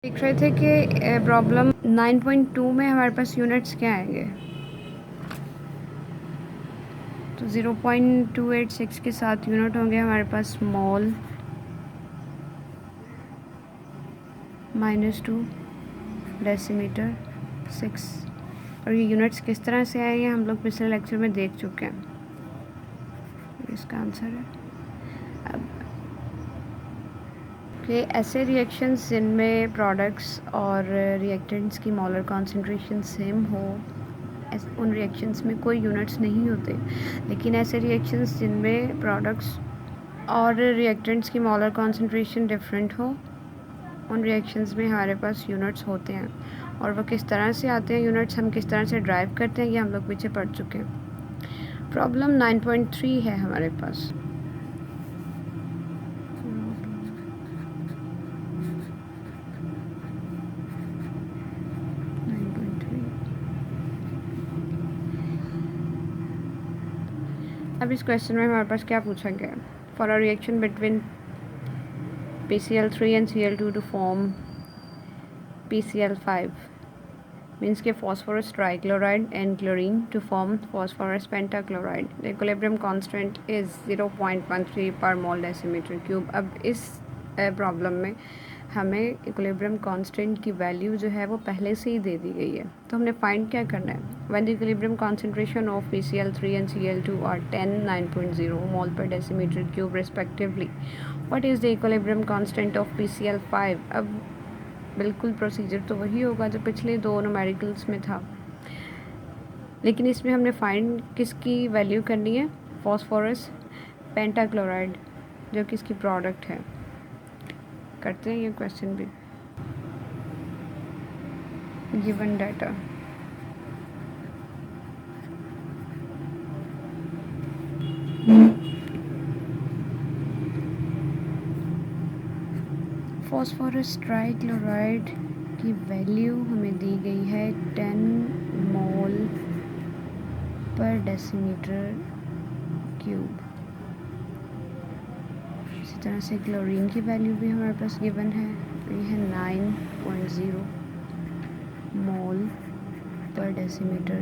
देख रहे थे कि प्रॉब्लम 9.2 में हमारे पास यूनिट्स क्या आएंगे। तो 0.286 के साथ यूनिट होंगे हमारे पास मोल -2 डेसीमीटर 6। और ये यूनिट्स किस तरह से आए हैं हम लोग पिछले लेक्चर में देख चुके हैं। इसका आंसर है अब कि ऐसे रिएक्शंस जिनमें प्रोडक्ट्स और रिएक्टेंट्स की मोलर कॉन्सेंट्रेशन सेम हो, उन रिएक्शंस में कोई यूनिट्स नहीं होते। लेकिन ऐसे रिएक्शंस जिनमें प्रोडक्ट्स और रिएक्टेंट्स की मोलर कॉन्सेंट्रेशन डिफरेंट हो, उन रिएक्शंस में हमारे पास यूनिट्स होते हैं। और वो किस तरह से आते हैं यूनिट्स, हम किस तरह से ड्राइव करते हैं, ये हम लोग पीछे पढ़ चुके हैं। प्रॉब्लम 9.3 है हमारे पास। अब इस क्वेश्चन में हमारे पास क्या पूछा गया है। For a reaction between PCl3 and Cl2 to form PCl5 means के phosphorus trichloride and chlorine to form phosphorus pentachloride. The equilibrium constant is 0.13 per mole decimeter cube. अब इस प्रॉब्लम में हमें इक्विलिब्रियम कांस्टेंट की वैल्यू जो है वो पहले से ही दे दी गई है। तो हमने फाइंड क्या करना है। When the equilibrium concentration of PCl3 and Cl2 are 10 9.0 mole per decimetre cube respectively, what is the equilibrium constant of PCl5। अब बिल्कुल प्रोसीजर तो वही होगा जो पिछले दो न्यूमेरिकल्स में था, लेकिन इसमें हमने फाइंड किसकी वैल्यू करनी है, फॉस्फोरस पेंटाक्लोराइड जो कि इसकी प्रोडक्ट है। करते हैं ये क्वेश्चन भी। गिवन डाटा फॉस्फोरस ट्राइक्लोराइड की वैल्यू हमें दी गई है 10 मोल पर डेसीमीटर क्यूब। इसी तरह से क्लोरीन की वैल्यू भी हमारे पास गिवन है, ये है 9.0 मोल पर डेसीमीटर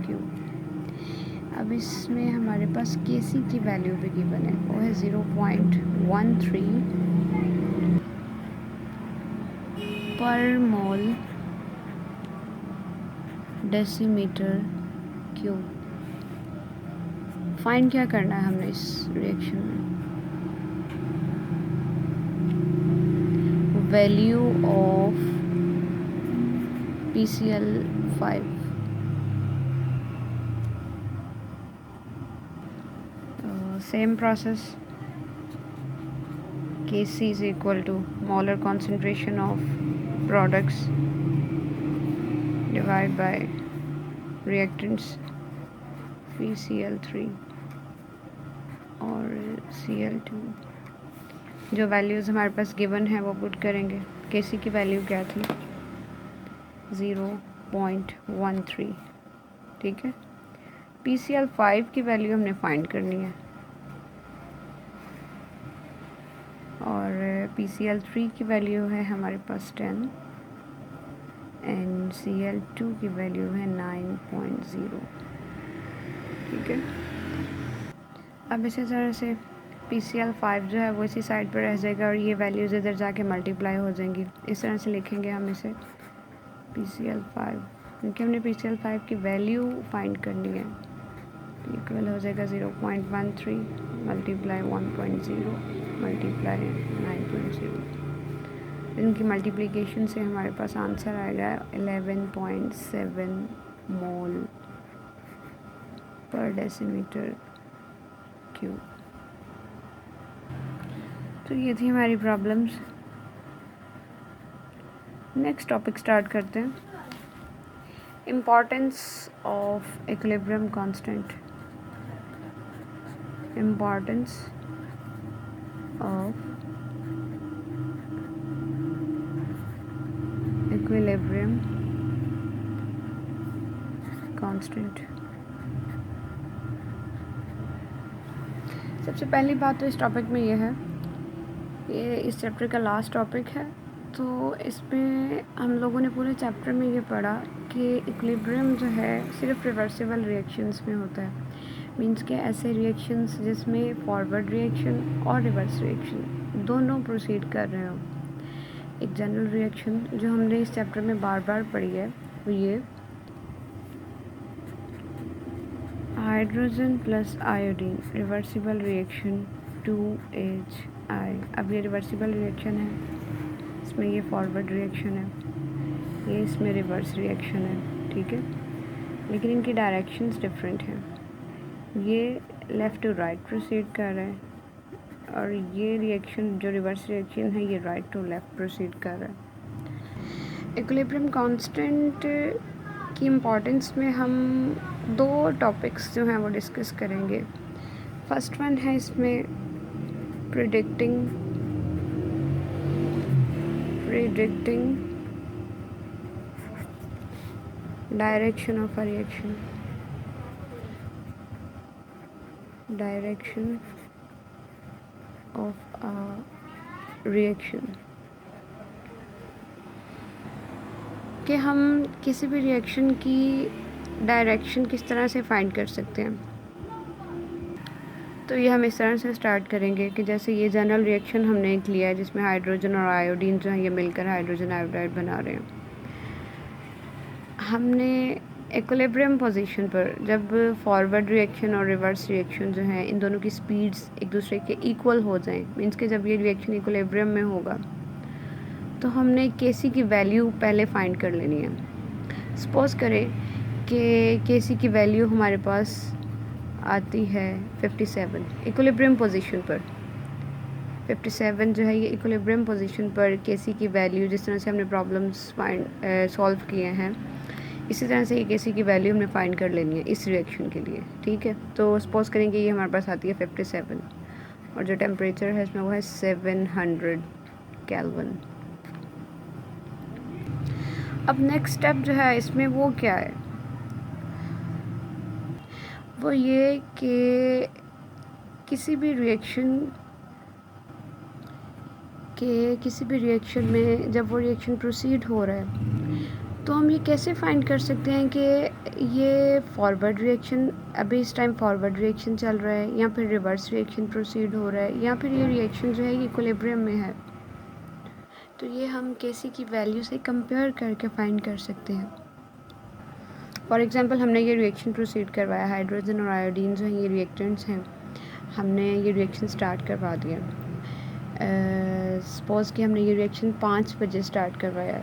क्यूब। अब इसमें हमारे पास Kc की वैल्यू भी गिवन है, वो है 0.13 पर मोल डेसीमीटर क्यूब। फाइंड क्या करना है हमने इस रिएक्शन में, value of PCl5। Same process, Kc is equal to molar concentration of products divided by reactants PCl3 और Cl2। जो वैल्यूज़ हमारे पास गिवन है वो पुट करेंगे। Kc की वैल्यू क्या थी, 0.13, ठीक है। PCl5 की वैल्यू हमने फाइंड करनी है और PCl3 की वैल्यू है हमारे पास 10 एंड Cl2 की वैल्यू है 9.0, ठीक है। अब इसी तरह से PCl5 जो है वो इसी साइड पर रह जाएगा और ये वैल्यूज़ इधर जाके मल्टीप्लाई हो जाएंगी। इस तरह से लिखेंगे हम इसे PCl5, क्योंकि हमने PCl5 की वैल्यू फाइंड करनी है। इक्वल हो जाएगा 0.13 मल्टीप्लाई 1.0 मल्टीप्लाई 9.0। इनकी मल्टीप्लिकेशन से हमारे पास आंसर आएगा 11.7 मोल पर डेसीमीटर क्यूब। तो ये थी हमारी प्रॉब्लम्स। नेक्स्ट टॉपिक स्टार्ट करते हैं, importance of equilibrium constant. Importance of equilibrium constant. सबसे पहली बात तो इस टॉपिक में ये है, ये इस चैप्टर का लास्ट टॉपिक है तो इसमें हम लोगों ने पूरे चैप्टर में ये पढ़ा कि इक्विलिब्रियम जो है सिर्फ रिवर्सिबल रिएक्शंस में होता है। मींस के ऐसे रिएक्शंस जिसमें फॉरवर्ड रिएक्शन और रिवर्स रिएक्शन दोनों प्रोसीड कर रहे हो। एक जनरल रिएक्शन जो हमने इस चैप्टर में बार बार पढ़ी है वो ये hydrogen plus iodine reversible reaction 2HI। अब ये रिवर्सिबल रिएक्शन है, इसमें ये फॉरवर्ड रिएक्शन है, ये इसमें रिवर्स रिएक्शन है, ठीक है। लेकिन इनकी डायरेक्शंस डिफरेंट हैं। ये लेफ़्ट टू राइट प्रोसीड कर रहा है और ये रिएक्शन जो रिवर्स रिएक्शन है ये राइट टू लेफ़्ट प्रोसीड कर रहा है। इक्विलिब्रियम कांस्टेंट की इम्पोर्टेंस में हम दो टॉपिक्स जो हैं वो डिस्कस करेंगे। फर्स्ट वन है इसमें predicting direction of a reaction, direction of a reaction कि हम किसी भी रिएक्शन की डायरेक्शन किस तरह से फाइंड कर सकते हैं। तो ये हम इस तरह से स्टार्ट करेंगे कि जैसे ये जनरल रिएक्शन हमने एक लिया है जिसमें हाइड्रोजन और आयोडीन जो है ये मिलकर हाइड्रोजन आयोडाइड बना रहे हैं। हमने इक्विलिब्रियम पोजीशन पर जब फॉरवर्ड रिएक्शन और रिवर्स रिएक्शन जो है इन दोनों की स्पीड्स एक दूसरे के इक्वल हो जाएं, मीन्स के जब ये रिएक्शन इक्विलिब्रियम में होगा तो हमने केसी की वैल्यू पहले फाइंड कर लेनी है। सपोज करें कि केसी की वैल्यू हमारे पास आती है 57 इक्विलिब्रियम पोजीशन पर। 57 जो है ये इक्विलिब्रियम पोजीशन पर केसी की वैल्यू, जिस तरह से हमने प्रॉब्लम्स सॉल्व किए हैं इसी तरह से ये केसी की वैल्यू हमने फाइंड कर लेनी है इस रिएक्शन के लिए, ठीक है। तो सपोज करेंगे ये हमारे पास आती है 57 और जो टेम्परेचर है इसमें वो है 700 केल्विन। अब नेक्स्ट स्टेप जो है इसमें वो क्या है, वो ये कि किसी भी रिएक्शन में जब वो रिएक्शन प्रोसीड हो रहा है तो हम ये कैसे फाइंड कर सकते हैं कि ये फॉरवर्ड रिएक्शन, अभी इस टाइम फॉरवर्ड रिएक्शन चल रहा है या फिर रिवर्स रिएक्शन प्रोसीड हो रहा है या फिर ये रिएक्शन जो है ये इक्विलिब्रियम में है। तो ये हम केसी की वैल्यू से कंपेयर करके फाइंड कर सकते हैं। फॉर एग्ज़ाम्पल हमने ये रिएक्शन प्रोसीड करवाया, हाइड्रोजन और आयोडीन जो हैं ये रिएक्टेंट्स हैं, हमने ये रिएक्शन स्टार्ट करवा दिया। सपोज़ कि हमने ये रिएक्शन 5 बजे स्टार्ट करवाया